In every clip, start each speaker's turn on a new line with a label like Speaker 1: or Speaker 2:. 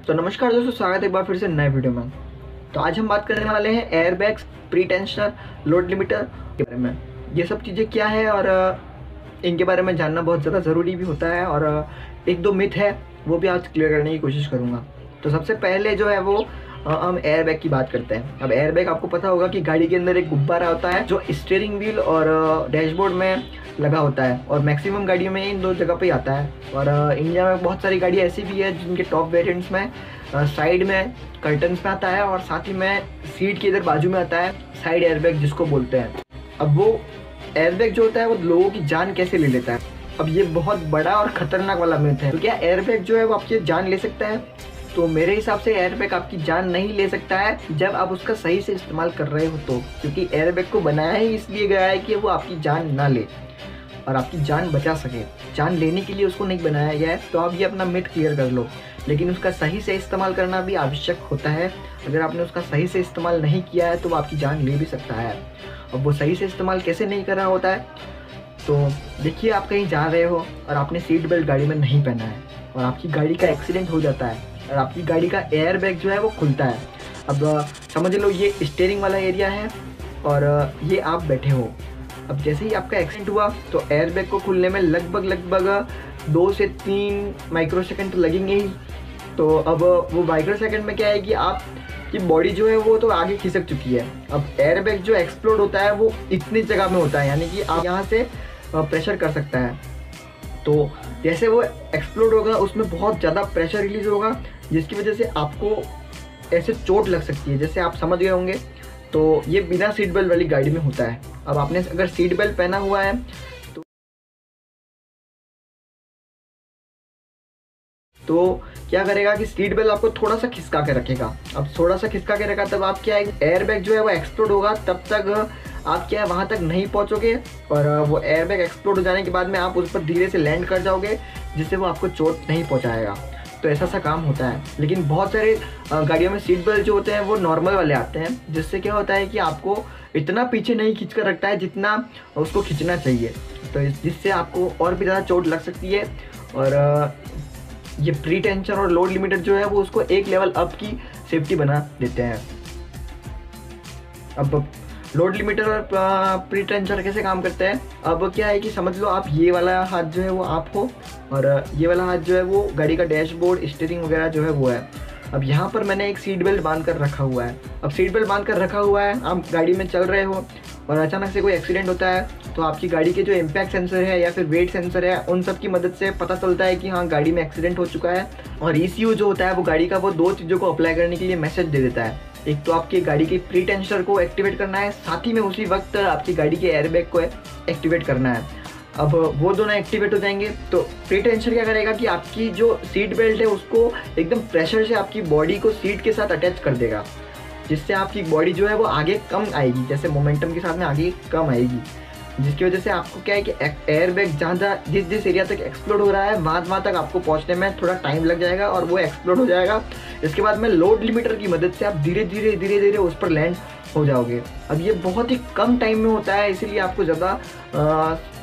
Speaker 1: तो नमस्कार दोस्तों, स्वागत है एक बार फिर से नए वीडियो में। तो आज हम बात करने वाले हैं airbags, pre tensioner, load limiter के बारे में। ये सब चीज़ें क्या है और इनके बारे में जानना बहुत ज़्यादा ज़रूरी भी होता है, और एक दो मिथ है वो भी आज क्लियर करने की कोशिश करूँगा। तो सबसे पहले जो है वो हम एयरबैग की बात करते हैं। अब एयरबैग आपको पता होगा कि गाड़ी के अंदर एक गुब्बारा होता है जो स्टीयरिंग व्हील और डैशबोर्ड में लगा होता है, और मैक्सिमम गाड़ियों में इन दो जगह पे ही आता है। और इंडिया में बहुत सारी गाड़ी ऐसी भी है जिनके टॉप वेरिएंट्स में साइड में कर्टन्स में आता है, और साथ ही में सीट के इधर बाजू में आता है साइड एयरबैग जिसको बोलते हैं। अब वो एयरबैग जो होता है वो लोगों की जान कैसे ले लेता है, अब ये बहुत बड़ा और खतरनाक वाला मिथ है। तो क्या एयरबैग जो है वो आपकी जान ले सकता है? तो मेरे हिसाब से एयरबैग आपकी जान नहीं ले सकता है जब आप उसका सही से इस्तेमाल कर रहे हो तो, क्योंकि एयरबैग को बनाया ही इसलिए गया है कि वो आपकी जान ना ले और आपकी जान बचा सके। जान लेने के लिए उसको नहीं बनाया गया है। तो आप ये अपना मिथ क्लियर कर लो, लेकिन उसका सही से इस्तेमाल करना भी आवश्यक होता है। अगर आपने उसका सही से इस्तेमाल नहीं किया है तो वो आपकी जान ले भी सकता है। अब वो सही से इस्तेमाल कैसे नहीं कर रहा होता है, तो देखिए, आप कहीं जा रहे हो और आपने सीट बेल्ट गाड़ी में नहीं पहना है और आपकी गाड़ी का एक्सीडेंट हो जाता है और आपकी गाड़ी का एयर बैग जो है वो खुलता है। अब समझ लो ये स्टीयरिंग वाला एरिया है और ये आप बैठे हो। अब जैसे ही आपका एक्सीडेंट हुआ तो एयर बैग को खुलने में लगभग 2 से 3 माइक्रोसेकंड तो लगेंगे ही। तो अब वो माइक्रोसेकंड में क्या है कि आपकी बॉडी जो है वो तो आगे खिसक चुकी है। अब एयर बैग जो एक्सप्लोड होता है वो इतनी जगह में होता है, यानी कि आप यहाँ से प्रेशर कर सकता है। तो जैसे वो एक्सप्लोड होगा उसमें बहुत ज़्यादा प्रेशर रिलीज होगा, जिसकी वजह से आपको ऐसे चोट लग सकती है, जैसे आप समझ गए होंगे। तो ये बिना सीट बेल्ट वाली गाड़ी में होता है। अब आपने अगर सीट बेल्ट पहना हुआ है तो क्या करेगा कि सीट बेल्ट आपको थोड़ा सा खिसका के रखेगा। अब थोड़ा सा खिसका के रखा तब आप क्या है, एयर बैग जो है वो एक्सप्लोड होगा, तब तक आप क्या है वहाँ तक नहीं पहुँचोगे, और वो एयर बैग एक्सप्लोड हो जाने के बाद में आप उस पर धीरे से लैंड कर जाओगे, जिससे वो आपको चोट नहीं पहुँचाएगा। तो ऐसा सा काम होता है। लेकिन बहुत सारे गाड़ियों में सीट बेल्ट जो होते हैं वो नॉर्मल वाले आते हैं, जिससे क्या होता है कि आपको इतना पीछे नहीं खींच कर रखता है जितना उसको खींचना चाहिए, तो जिससे आपको और भी ज़्यादा चोट लग सकती है। और ये प्री टेंशन और लोड लिमिटर जो है वो उसको एक लेवल अप की सेफ्टी बना देते हैं। अब लोड लिमिटर और प्री टेंशन कैसे काम करते हैं? अब क्या है कि समझ लो आप ये वाला हाथ जो है वो आप हो और ये वाला हाथ जो है वो गाड़ी का डैशबोर्ड, स्टीयरिंग वगैरह जो है वो है। अब यहाँ पर मैंने एक सीट बेल्ट बांध कर रखा हुआ है। अब सीट बेल्ट बांध कर रखा हुआ है, आप गाड़ी में चल रहे हो और अचानक से कोई एक्सीडेंट होता है, तो आपकी गाड़ी के जो इम्पैक्ट सेंसर है या फिर वेट सेंसर है, उन सब की मदद से पता चलता है कि हाँ गाड़ी में एक्सीडेंट हो चुका है। और ECU जो होता है वो गाड़ी का वो 2 चीज़ों को अप्लाई करने के लिए मैसेज दे देता है। एक तो आपकी गाड़ी की प्री टेंशनर को एक्टिवेट करना है, साथ ही में उसी वक्त आपकी गाड़ी के एयरबैग को एक्टिवेट करना है। अब वो दोनों एक्टिवेट हो जाएंगे तो प्री टेंशनर क्या करेगा कि आपकी जो सीट बेल्ट है उसको एकदम प्रेशर से आपकी बॉडी को सीट के साथ अटैच कर देगा, जिससे आपकी बॉडी जो है वो आगे कम आएगी, जैसे मोमेंटम के साथ में आगे कम आएगी, जिसकी वजह से आपको क्या है कि एयरबैग जहाँ जिस एरिया तक एक्सप्लोड हो रहा है वहाँ तक आपको पहुँचने में थोड़ा टाइम लग जाएगा और वो एक्सप्लोड हो जाएगा। इसके बाद में लोड लिमिटर की मदद से आप धीरे धीरे उस पर लैंड हो जाओगे। अब ये बहुत ही कम टाइम में होता है, इसीलिए आपको ज़्यादा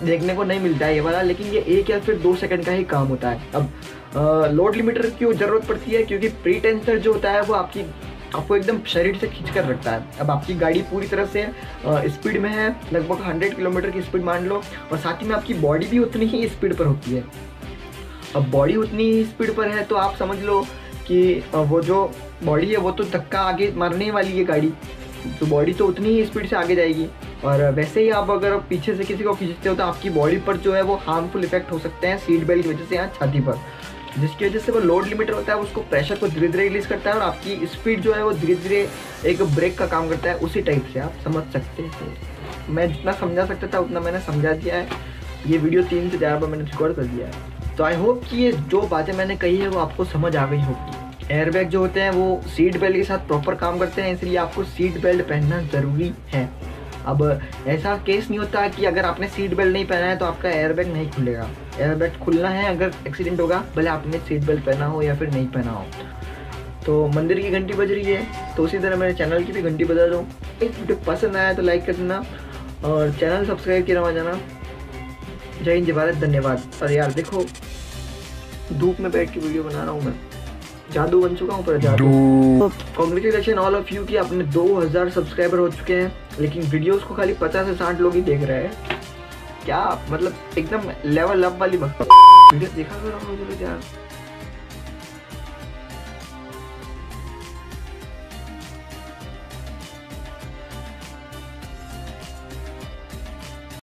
Speaker 1: देखने को नहीं मिलता है ये वाला, लेकिन ये 1 या फिर 2 सेकंड का ही काम होता है। अब लोड लिमिटर की ज़रूरत पड़ती है क्योंकि प्री टेंशनर जो होता है वो आपको एकदम शरीर से खींच कर रखता है। अब आपकी गाड़ी पूरी तरह से स्पीड में है, लगभग 100 किलोमीटर की स्पीड मान लो, और साथ ही में आपकी बॉडी भी उतनी ही स्पीड पर होती है। अब बॉडी उतनी ही स्पीड पर है तो आप समझ लो कि वो जो बॉडी है वो तो धक्का आगे मारने वाली है गाड़ी, तो बॉडी तो उतनी ही स्पीड से आगे जाएगी। और वैसे ही आप अगर पीछे से किसी को खींचते हो तो आपकी बॉडी पर जो है वो हार्मफुल इफेक्ट हो सकते हैं सीट बेल्ट की वजह से, यहाँ छाती पर, जिसकी वजह से वो लोड लिमिटर होता है उसको प्रेशर को धीरे धीरे रिलीज करता है और आपकी स्पीड जो है वो धीरे धीरे एक ब्रेक का काम करता है। उसी टाइप से आप समझ सकते हैं। मैं जितना समझा सकता था उतना मैंने समझा दिया है। ये वीडियो 3 से 4 बार मैंने रिकॉर्ड कर दिया है। तो आई होप कि ये जो बातें मैंने कही है वो आपको समझ आ गई होगी। एयरबैग जो होते हैं वो सीट बेल्ट के साथ प्रॉपर काम करते हैं, इसलिए आपको सीट बेल्ट पहनना ज़रूरी है। अब ऐसा केस नहीं होता कि अगर आपने सीट बेल्ट नहीं पहना है तो आपका एयरबैग नहीं खुलेगा। एयरबैग खुलना है अगर एक्सीडेंट होगा, भले आपने सीट बेल्ट पहना हो या फिर नहीं पहना हो। तो मंदिर की घंटी बज रही है, तो उसी तरह मेरे चैनल की भी घंटी बजा दो। एक वीडियो पसंद आया तो लाइक कर देना और चैनल सब्सक्राइब किया हुआ जाना। जय हिंद, जय भारत, धन्यवाद। और यार देखो, धूप में बैठ के वीडियो बना रहा हूँ मैं। जादू बन चुका हूँ पूरा जादू। कॉन्ग्रेचुलेशन ऑल ऑफ यू कि अपने 2000 सब्सक्राइबर हो चुके हैं, लेकिन वीडियोस को खाली 50 से 60 लोग ही देख रहे हैं। क्या मतलब एकदम लेवल अप वाली बात। वीडियो देखा करो रोज रोज यार।